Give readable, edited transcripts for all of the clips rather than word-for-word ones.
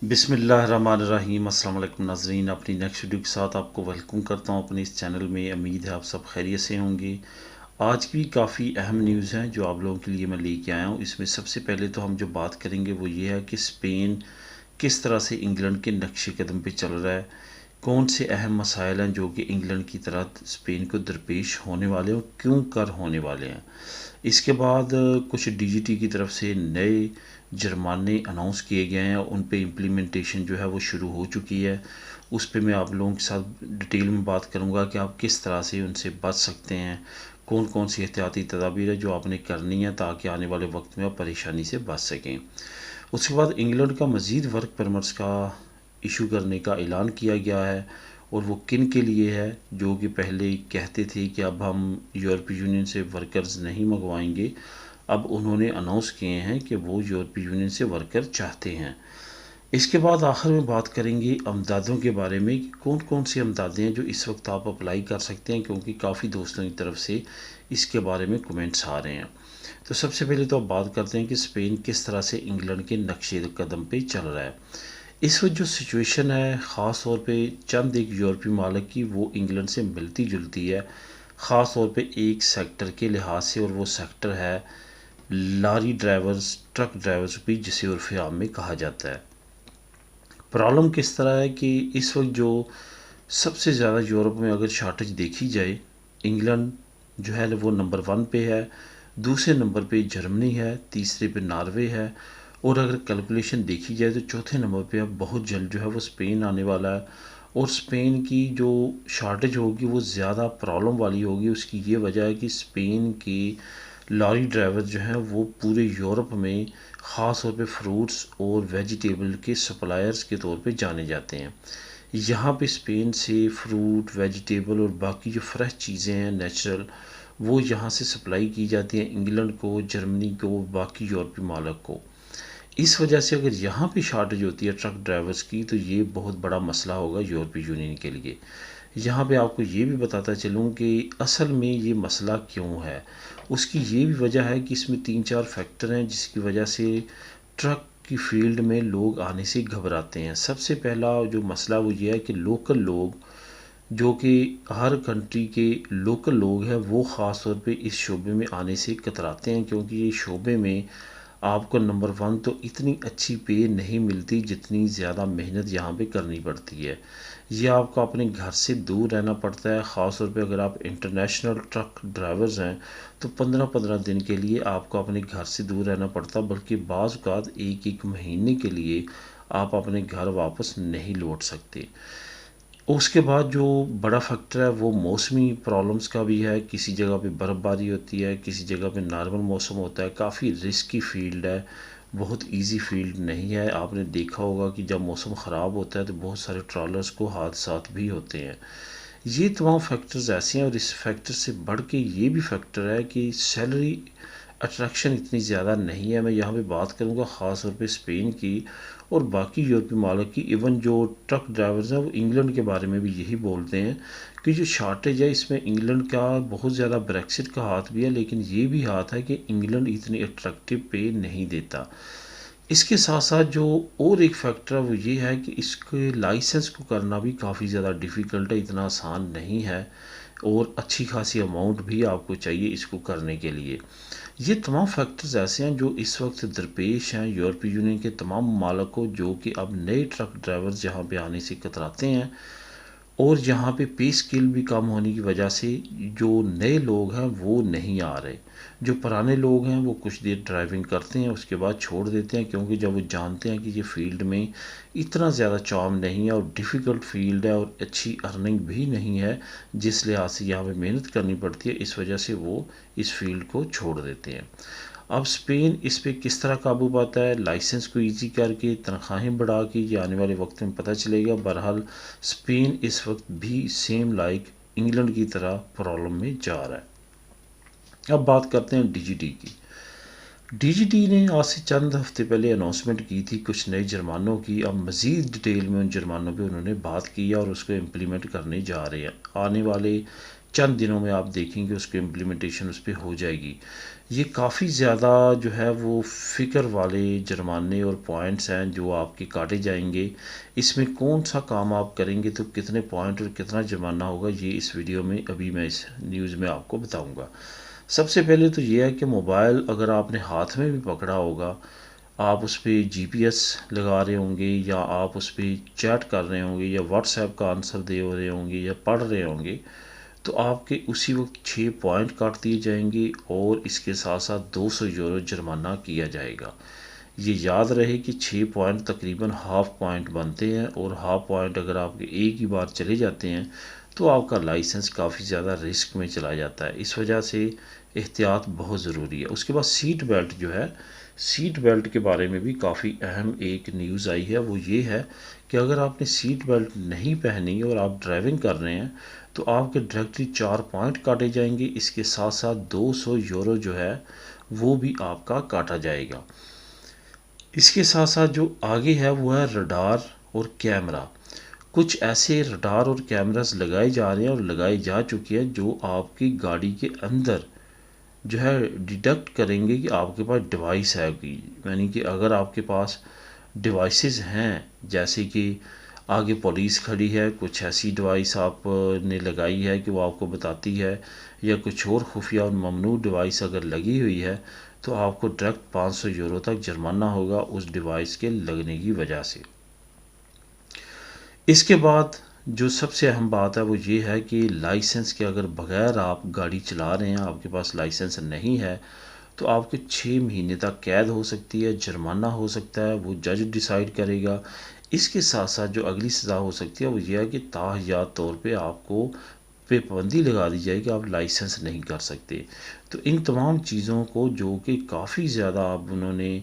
बिस्मिल्लाहिर्रहमानिर्रहीम। अस्सलाम वालेकुम नाज़रीन, अपनी नेक्स्ट वीडियो के साथ आपको वेलकम करता हूँ अपने इस चैनल में। उम्मीद है आप सब खैरियत से होंगे। आज की काफ़ी अहम न्यूज़ हैं जो आप लोगों के लिए मैं लेके आया हूँ। इसमें सबसे पहले तो हम जो बात करेंगे वो ये है कि स्पेन किस तरह से इंग्लैंड के नक्शे कदम पे चल रहा है, कौन से अहम मसाइल हैं जो कि इंग्लैंड की तरह स्पेन को दरपेश होने वाले हैं और क्यों कर होने वाले हैं। इसके बाद कुछ डीजीटी की तरफ से नए जुर्माने अनाउंस किए गए हैं, उन पे इम्प्लीमेंटेशन जो है वो शुरू हो चुकी है। उस पे मैं आप लोगों के साथ डिटेल में बात करूंगा कि आप किस तरह से उनसे बच सकते हैं, कौन कौन सी एहतियाती तदाबीर है जो आपने करनी है ताकि आने वाले वक्त में आप परेशानी से बच सकें। उसके बाद इंग्लैंड का मज़ीद वर्क परमिट्स का इशू करने का ऐलान किया गया है, और वो किन के लिए है जो कि पहले कहते थे कि अब हम यूरोपीय यूनियन से वर्कर्स नहीं मंगवाएंगे। अब उन्होंने अनाउंस किए हैं कि वो यूरोपीय यूनियन से वर्कर चाहते हैं। इसके बाद आखिर में बात करेंगे अमदादों के बारे में कि कौन कौन सी अमदादें हैं जो इस वक्त आप अप्लाई कर सकते हैं, क्योंकि काफ़ी दोस्तों की तरफ से इसके बारे में कमेंट्स आ रहे हैं। तो सबसे पहले तो अब बात करते हैं कि स्पेन किस तरह से इंग्लैंड के नक्शे कदम पे चल रहा है। इस वक्त जो सिचुएशन है ख़ास तौर पे चंद एक यूरोपीय मालिक की वो इंग्लैंड से मिलती जुलती है, ख़ास तौर पे एक सेक्टर के लिहाज से, और वो सेक्टर है लॉरी ड्राइवर्स, ट्रक ड्राइवर्स भी जिसे उर्फ़ आम में कहा जाता है। प्रॉब्लम किस तरह है कि इस वक्त जो सबसे ज़्यादा यूरोप में अगर शार्टेज देखी जाए, इंग्लैंड जो है वो नंबर 1 पे है, दूसरे नंबर पे जर्मनी है, तीसरे पे नॉर्वे है, और अगर कैलकुलेशन देखी जाए तो चौथे नंबर पे अब बहुत जल्द जो है वो स्पेन आने वाला है। और स्पेन की जो शार्टेज होगी वो ज़्यादा प्रॉब्लम वाली होगी। उसकी ये वजह है कि स्पेन की लॉरी ड्राइवर जो हैं वो पूरे यूरोप में ख़ास तौर पे फ्रूट्स और वेजिटेबल के सप्लायर्स के तौर पे जाने जाते हैं। यहाँ पे स्पेन से फ्रूट, वेजिटेबल और बाकी जो फ्रेश चीज़ें हैं नेचुरल, वो यहाँ से सप्लाई की जाती हैं इंग्लैंड को, जर्मनी को, बाकी यूरोपीय मालिक को। इस वजह से अगर यहाँ पे शॉर्टेज होती है ट्रक ड्राइवर्स की तो ये बहुत बड़ा मसला होगा यूरोपीय यूनियन के लिए। यहाँ पे आपको ये भी बताता चलूँ कि असल में ये मसला क्यों है। उसकी ये भी वजह है कि इसमें 3-4 फैक्टर हैं जिसकी वजह से ट्रक की फील्ड में लोग आने से घबराते हैं। सबसे पहला जो मसला वो ये है कि लोकल लोग, जो कि हर कंट्री के लोकल लोग हैं, वो ख़ास तौर पे इस शोबे में आने से कतराते हैं, क्योंकि ये शोबे में आपको नंबर 1 तो इतनी अच्छी पे नहीं मिलती जितनी ज़्यादा मेहनत यहाँ पे करनी पड़ती है। ये आपको अपने घर से दूर रहना पड़ता है, ख़ास तौर पे अगर आप इंटरनेशनल ट्रक ड्राइवर्स हैं तो 15-15 दिन के लिए आपको अपने घर से दूर रहना पड़ता, बल्कि बाज़ औक़ात एक एक महीने के लिए आप अपने घर वापस नहीं लौट सकते। उसके बाद जो बड़ा फैक्टर है वो मौसमी प्रॉब्लम्स का भी है। किसी जगह पे बर्फ़बारी होती है, किसी जगह पे नॉर्मल मौसम होता है। काफ़ी रिस्की फील्ड है, बहुत इजी फील्ड नहीं है। आपने देखा होगा कि जब मौसम ख़राब होता है तो बहुत सारे ट्रॉलर्स को हादसात भी होते हैं। ये तमाम फैक्टर्स ऐसे हैं, और इस फैक्टर से बढ़ के ये भी फैक्टर है कि सैलरी अट्रैक्शन इतनी ज़्यादा नहीं है। मैं यहाँ पे बात करूँगा ख़ास तौर पे स्पेन की और बाकी यूरोपीय मालिक की। इवन जो ट्रक ड्राइवर्स हैं वो इंग्लैंड के बारे में भी यही बोलते हैं कि जो शार्टेज है इसमें इंग्लैंड का बहुत ज़्यादा ब्रेक्सिट का हाथ भी है, लेकिन ये भी हाथ है कि इंग्लैंड इतनी अट्रैक्टिव पे नहीं देता। इसके साथ साथ जो और एक फैक्टर है वो ये है कि इसके लाइसेंस को करना भी काफ़ी ज़्यादा डिफ़िकल्ट है, इतना आसान नहीं है, और अच्छी खासी अमाउंट भी आपको चाहिए इसको करने के लिए। ये तमाम फैक्टर्स ऐसे हैं जो इस वक्त दरपेश हैं यूरोपीय यूनियन के तमाम ममालिक को, जो कि अब नए ट्रक ड्राइवर्स यहाँ पे आने से कतराते हैं। और यहाँ पे पे स्किल भी कम होने की वजह से जो नए लोग हैं वो नहीं आ रहे। जो पुराने लोग हैं वो कुछ देर ड्राइविंग करते हैं, उसके बाद छोड़ देते हैं, क्योंकि जब वो जानते हैं कि ये फील्ड में इतना ज़्यादा चार्म नहीं है और डिफ़िकल्ट फील्ड है और अच्छी अर्निंग भी नहीं है, जिस लिहाज से यहाँ पे मेहनत करनी पड़ती है, इस वजह से वो इस फील्ड को छोड़ देते हैं। अब स्पेन इस पे किस तरह काबू पाता है, लाइसेंस को इजी करके, तनख्वाहें बढ़ा के, ये आने वाले वक्त में पता चलेगा। बहरहाल स्पेन इस वक्त भी सेम लाइक इंग्लैंड की तरह प्रॉब्लम में जा रहा है। अब बात करते हैं डीजीटी की। डीजीटी ने आज से चंद हफ्ते पहले अनाउंसमेंट की थी कुछ नए जुर्मानों की। अब मज़ीद डिटेल में उन जुर्मानों पे उन्होंने बात की है और उसको इम्प्लीमेंट करने जा रहे हैं। आने वाले चंद दिनों में आप देखेंगे उसकी इम्प्लीमेंटेशन उस पर हो जाएगी। ये काफ़ी ज़्यादा जो है वो फ़िक्र वाले जुर्माने और पॉइंट्स हैं जो आपके काटे जाएंगे। इसमें कौन सा काम आप करेंगे तो कितने पॉइंट और कितना जुर्माना होगा, ये इस वीडियो में अभी मैं इस न्यूज़ में आपको बताऊँगा। सबसे पहले तो ये है कि मोबाइल अगर आपने हाथ में भी पकड़ा होगा, आप उस पर जीपीएस लगा रहे होंगे या आप उस पर चैट कर रहे होंगे या व्हाट्सएप का आंसर दे रहे होंगे या पढ़ रहे होंगे, तो आपके उसी वक्त 6 पॉइंट काट दिए जाएंगे और इसके साथ साथ 200 यूरो जुर्माना किया जाएगा। ये याद रहे कि 6 पॉइंट तकरीबन हाफ पॉइंट बनते हैं और हाफ पॉइंट अगर आपके एक ही बार चले जाते हैं तो आपका लाइसेंस काफ़ी ज़्यादा रिस्क में चला जाता है। इस वजह से एहतियात बहुत ज़रूरी है। उसके बाद सीट बेल्ट जो है, सीट बेल्ट के बारे में भी काफ़ी अहम एक न्यूज़ आई है। वो ये है कि अगर आपने सीट बेल्ट नहीं पहनी और आप ड्राइविंग कर रहे हैं तो आपके डायरेक्टली 4 पॉइंट काटे जाएंगे। इसके साथ साथ 200 यूरो जो है वो भी आपका काटा जाएगा। इसके साथ साथ जो आगे है वो है रडार और कैमरा। कुछ ऐसे रडार और कैमरास लगाए जा रहे हैं और लगाए जा चुके हैं जो आपकी गाड़ी के अंदर जो है डिटेक्ट करेंगे कि आपके पास डिवाइस है कि, यानी कि अगर आपके पास डिवाइसेस हैं, जैसे कि आगे पुलिस खड़ी है, कुछ ऐसी डिवाइस आपने लगाई है कि वो आपको बताती है, या कुछ और खुफिया और ममनू डिवाइस अगर लगी हुई है तो आपको डायरेक्ट 500 यूरो तक जुर्माना होगा उस डिवाइस के लगने की वजह से। इसके बाद जो सबसे अहम बात है वो ये है कि लाइसेंस के अगर बगैर आप गाड़ी चला रहे हैं, आपके पास लाइसेंस नहीं है, तो आपके 6 महीने तक कैद हो सकती है, जुर्माना हो सकता है, वो जज डिसाइड करेगा। इसके साथ साथ जो अगली सज़ा हो सकती है वो ये है कि ताहयात तौर पे आपको पे पाबंदी लगा दी जाए कि आप लाइसेंस नहीं कर सकते। तो इन तमाम चीज़ों को जो कि काफ़ी ज़्यादा अब उन्होंने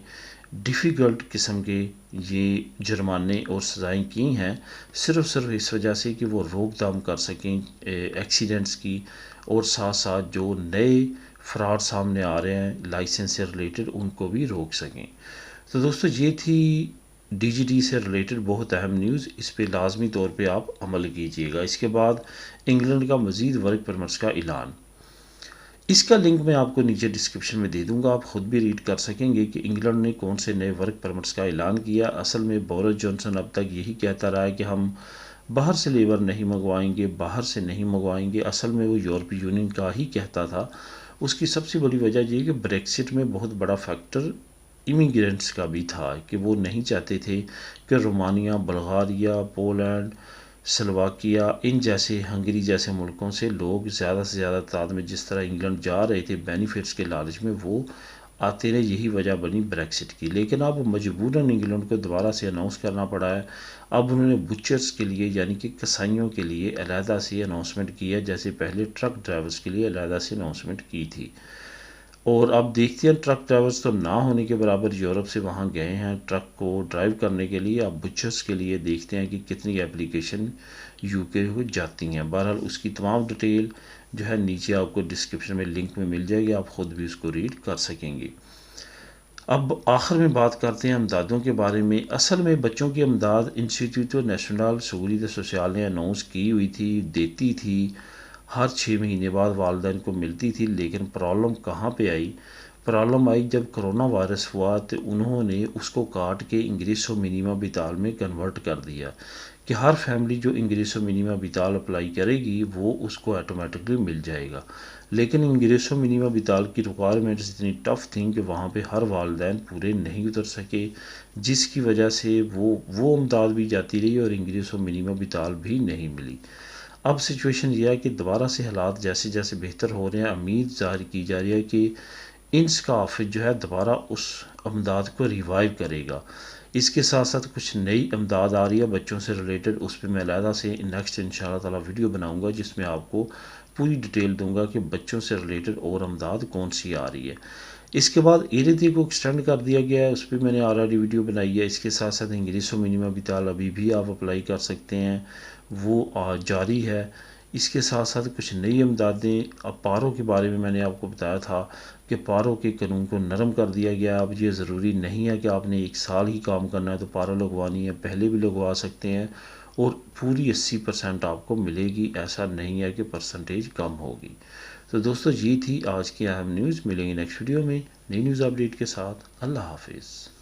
डिफ़िकल्ट किस्म के ये जुर्माने और सज़ाएँ की हैं, सिर्फ़ इस वजह से कि वो रोक-थाम कर सकें एक्सीडेंट्स की, और साथ साथ जो नए फ्रॉड सामने आ रहे हैं लाइसेंस से रिलेटेड उनको भी रोक सकें। तो दोस्तों ये थी डीजीटी से रिलेटेड बहुत अहम न्यूज़। इस पे लाजमी तौर पे आप अमल कीजिएगा। इसके बाद इंग्लैंड का मज़ीद वर्क परमिट्स का ऐलान, इसका लिंक मैं आपको नीचे डिस्क्रिप्शन में दे दूंगा, आप ख़ुद भी रीड कर सकेंगे कि इंग्लैंड ने कौन से नए वर्क परमिट्स का ऐलान किया। असल में बोरिस जॉनसन अब तक यही कहता रहा है कि हम बाहर से लेबर नहीं मंगवाएंगे, बाहर से नहीं मंगवाएंगे। असल में वो यूरोपीय यूनियन का ही कहता था। उसकी सबसे बड़ी वजह ये कि ब्रेक्सिट में बहुत बड़ा फैक्टर इमिग्रेंट्स का भी था कि वो नहीं चाहते थे कि रोमानिया, बुल्गारिया, पोलैंड, स्लोवाकिया, इन जैसे हंगरी जैसे मुल्कों से लोग ज़्यादा से ज़्यादा तादाद में जिस तरह इंग्लैंड जा रहे थे बेनिफिट्स के लालच में, वो आते रहे। यही वजह बनी ब्रेक्सिट की। लेकिन अब मजबूरन इंग्लैंड को दोबारा से अनाउंस करना पड़ा है। अब उन्होंने बुचर्स के लिए यानी कि कसाइयों के लिए अलहदा से अनाउंसमेंट की है, जैसे पहले ट्रक ड्राइवर्स के लिए अलहदा से अनाउंसमेंट की थी। और अब देखते हैं, ट्रक ड्राइवर्स तो ना होने के बराबर यूरोप से वहाँ गए हैं ट्रक को ड्राइव करने के लिए। अब बुचर्स के लिए देखते हैं कि कितनी एप्लीकेशन यूके हो जाती हैं। बहरहाल उसकी तमाम डिटेल जो है नीचे आपको डिस्क्रिप्शन में लिंक में मिल जाएगी, आप ख़ुद भी उसको रीड कर सकेंगे। अब आखिर में बात करते हैं अमदादों के बारे में। असल में बच्चों की अमदाद इंस्टीट्यूट नेशनल सहूलियत सोशल ने अनाउंस की हुई थी, देती थी, हर 6 महीने बाद वालदैन को मिलती थी। लेकिन प्रॉब्लम कहाँ पे आई? प्रॉब्लम आई जब कोरोना वायरस हुआ तो उन्होंने उसको काट के इंग्रेसो मिनिमा बिताल में कन्वर्ट कर दिया कि हर फैमिली जो इंग्रेसो मिनिमा बिताल अप्लाई करेगी वो उसको ऑटोमेटिकली मिल जाएगा। लेकिन इंग्रेसो मिनिमा बिताल की रिक्वायरमेंट्स इतनी टफ़ थी कि वहाँ पे हर वालदैन पूरे नहीं उतर सके, जिसकी वजह से वो अमदाद भी जाती रही और इंग्रेसो मिनिमा बिताल भी नहीं मिली। अब सिचुएशन यह है कि दोबारा से हालात जैसे जैसे बेहतर हो रहे हैं, उम्मीद ज़ाहिर की जा रही है कि इंसका ऑफिस जो है दोबारा उस अमदाद को रिवाइव करेगा। इसके साथ साथ कुछ नई अमदाद आ रही है बच्चों से रिलेटेड, उस पर मैं अलहदा से नेक्स्ट इंशाल्लाह ताला वीडियो बनाऊंगा जिसमें आपको पूरी डिटेल दूंगा कि बच्चों से रिलेटेड और अमदाद कौन सी आ रही है। इसके बाद एरिथी को एक्सटेंड कर दिया गया है, उस पर मैंने ऑलरेडी वीडियो बनाई है। इसके साथ साथ इंग्रेसो मिनिमा बिताल अभी भी आप अप्लाई कर सकते हैं, वो जारी है। इसके साथ साथ कुछ नई इमदादें, अब पारों के बारे में मैंने आपको बताया था कि पारों के कानून को नरम कर दिया गया। अब ये ज़रूरी नहीं है कि आपने 1 साल ही काम करना है तो पारो लगवानी है, पहले भी लगवा सकते हैं और पूरी 80% आपको मिलेगी। ऐसा नहीं है कि परसेंटेज कम होगी। तो दोस्तों, ये थी आज की अहम न्यूज़। मिलेंगे नेक्स्ट वीडियो में नई न्यूज़ अपडेट के साथ। अल्लाह हाफिज़।